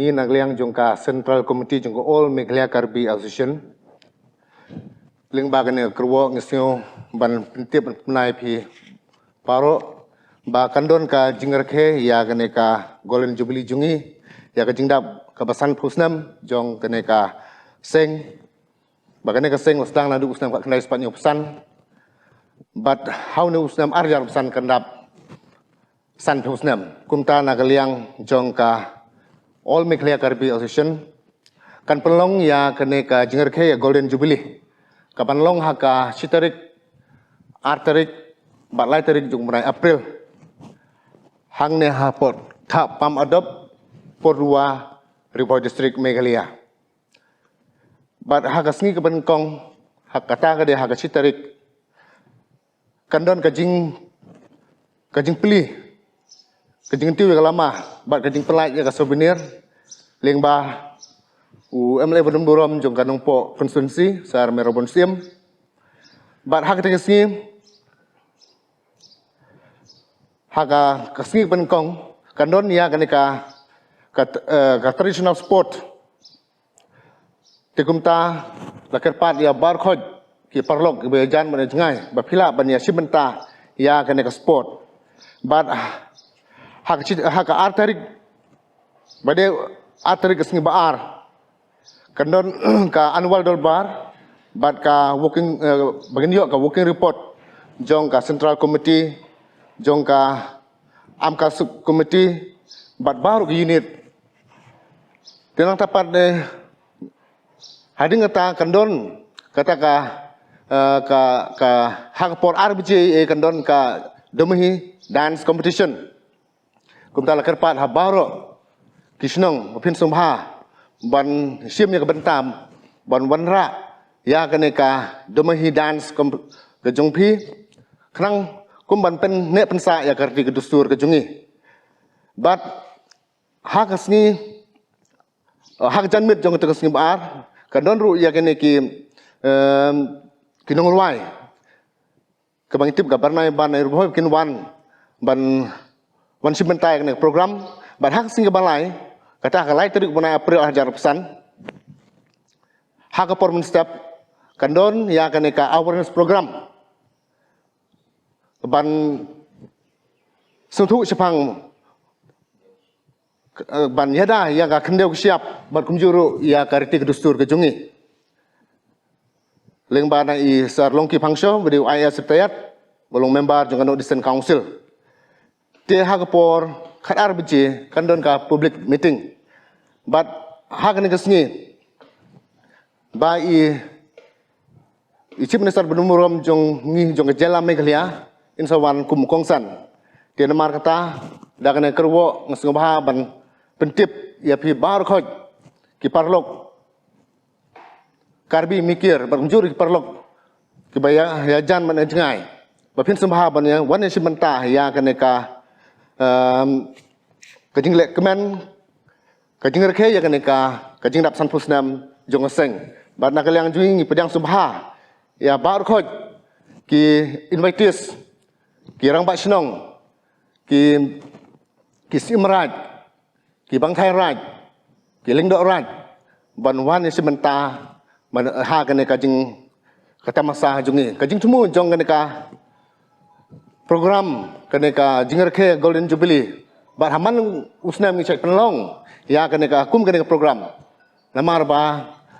ni nagliang jongka Central Committee jongka All Meghalaya Karbi Association ling bagan ne kerwo ngisyo ban pentip penai pi paro ba kandon ka jingerkhe ya gane ka Golden Jubilee jungi ya ka jingdap ka basan pusnam jong kane ka seng bagane ka seng wasdang na du usnam ka kendai sepanyo pesan but how ne usnam arjar pesan kendap san pusnam kumta nagliang jongka All Meghalaya Karbi Association kan pelong ya kene ka jingerkhe ya Golden Jubilee kapan long haka sitarik artarik batlai tarik jung mulai April hang ne hapot ka pam adop porua Report District Meghalaya bat haka sngi kapan kong haka ta ka de haka sitarik kandon kajing kajing tiu lama bat kajing pelai ya ka souvenir lengba MLA Badum Burom jong kanong po konstituensi sar Merobon Siem bat hak tekesi haka kasni penkong kandon ya kanika ka traditional sport tikumta lakerpat ya barkhoj ki parlok be jan ban jangai ba phila ban ya sibenta ya kanika sport bat haka artarik bade artarik kasni baar kandon ka annual dolbar bat ka working bagin yo ka working report jong ka Central Committee jong ka amka sub committee bat baru ke unit tenang tapat de hading kata kandon kata ka hakpor RBJ kandon ka domihi dance competition kumta lakerpat ha baro kisnong pin sumha ban siamnya ke bentam ban wanra ya kaneka domahi dance ke jongpi krang kumban pen ne pensa ya karti ke dustur ke jungi bat hak asni hak janmit jong te kesni bar kadon ru ya kaneki kinong luai ke bangitip gabarnai ban air boy kin wan ban simentai ke program bat hak sing ke balai kata kalai tadi bunai April hajar pesan hak performance step kandon ya kaneka awareness program ban suntu sepang ban yada ya ka kendeu siap ban kumjuru ya kariti kedustur ke jungi leng bana I sar longki pangsho bedi IS setayat bolong member jongano disen council te hak por khatar biji kandon ka public meeting but hak ni kesni ba I chief minister Badumurom jong ngi jong jela Meghalaya insawan kum kongsan dia namar kata dakane kerwo ngasngobha ban pentip ya pi bar khoj ki parlok karbi mikir berjur ki parlok ki baya ya jan man jangai ba pin sambha ban ya wan si menta ya kaneka kajing lek kemen kajing rekhe ya kaneka kajing dap san pusnam jong seng bat nakaliang juing pedang subha ya bar khoj ki invitees ki rang ba snong ki simraj ki bangthai raj ki lingdok raj ban wan si menta man ha kaneka kajing katamasa jungi kajing tumu jong kaneka program kaneka jingerkhe Golden Jubilee bat haman usnam ngi cek penlong ya kaneka kum kaneka program namar ba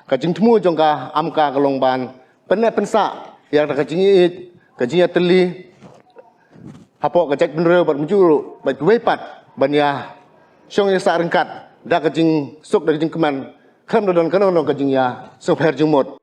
kajing temu jongka amka kalongban penne pensa ya kajing it kajing teli hapo kajak benre bat mujuru bat wepat ban ya syong ya sa rengkat da kajing sok da kajing keman kham dodon kanono kajing ya so pher jumot